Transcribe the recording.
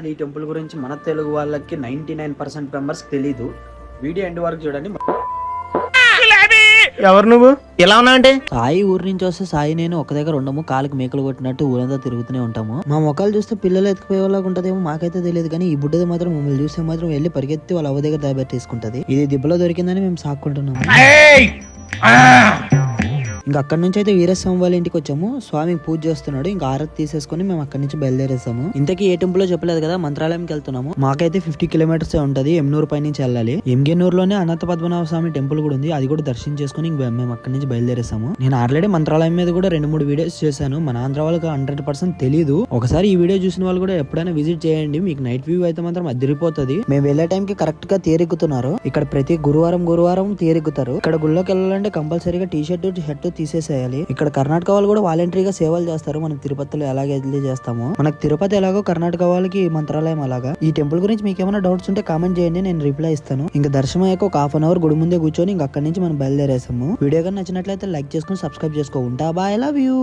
అసలు ఈ టెంపుల్ గురించి మన తెలుగు వాళ్ళకి 99% మెంబర్స్ తెలీదు. వీడియో ఎండ్ వరకు చూడండి. ఎవరు నువ్వు ఎలా ఉన్నా అంటే సాయి ఊరి నుంచి వస్తే సాయి నేను ఒక దగ్గర ఉండము, కాలుకి మేకలు కొట్టినట్టు ఊరంతా తిరుగుతూనే ఉంటాము. మా మొక్కలు చూస్తే పిల్లలు ఎత్తుకుపోయే వాళ్ళగా ఉంటదేమో మాకైతే తెలియదు, కానీ ఈ బుడ్డది మాత్రం మమ్మల్ని చూస్తే మాత్రం వెళ్ళి పరిగెత్తి వాళ్ళ అవ్వ దగ్గర దాబెట్టేసుకుంటది. ఇది దిబ్బలో దొరికిందని మేము సాక్కుంటున్నాము. ఇంకా అక్కడి నుంచి అయితే వీరస్వామి వాళ్ళ ఇంటికి వచ్చాము. స్వామికి పూజ చేస్తున్నాడు. ఇంకా ఆరతి తీసేసుకుని మేము అక్కడి నుంచి బయలుదేరేసాము. ఇంతకీ ఏ టెంపుల్ చెప్పలేదు కదా, మంత్రాలయంకి వెళ్తున్నాము. మాకైతే 50 కిలోమీటర్స్ ఉంటది. ఎమ్నూరు పై నుంచి వెళ్ళాలి. ఎంగేనూరులోనే అనంత పద్మనాభ స్వామి టెంపుల్ కూడా ఉంది, అది కూడా దర్శించేసుకుని ఇంక మేము అక్కడి నుంచి బయలుదేరేసాము. నేను ఆల్రెడీ మంత్రాలయం మీద కూడా 2-3 వీడియోస్ చేశాను. మన ఆంధ్ర వాళ్ళకి 100% తెలియదు. ఒకసారి ఈ వీడియో చూసిన వాళ్ళు కూడా ఎప్పుడైనా విజిట్ చేయండి, మీకు నైట్ వ్యూ అయితే మాత్రం అదిరిపోతుంది. మేము వెళ్లే టైంకి కరెక్ట్ గా తేరెక్కుతున్నారు. ఇక్కడ ప్రతి గురువారం తేరెక్కుతారు. ఇక్కడ గుళ్ళోకి వెళ్ళాలంటే కంపల్సరీగా టీ షర్ట్ తీసేసేయాలి. ఇక్కడ కర్ణాటక వాళ్ళు కూడా వాలంటరీగా సేవలు చేస్తారు. మనకి తిరుపతిలో ఎలాగ చేస్తామో, మనకు తిరుపతి ఎలాగో కర్ణాటక వాళ్ళకి మంత్రాలయం అలాగా. ఈ టెంపుల్ గురించి మీకు ఏమైనా డౌట్స్ ఉంటే కామెంట్ చేయండి, నేను రిప్లై ఇస్తాను. ఇంకా దర్శనం అయ్యాక ఒక హాఫ్ అన్ అవర్ గుడి ముందే కూర్చొని ఇంకా అక్కడి నుంచి మనం బయలుదేరేసాము. వీడియో కానీ నచ్చినట్లయితే లైక్ చేసుకుని సబ్స్క్రైబ్ చేసుకో. ఉంటా, బాయ్, లవ్ యూ.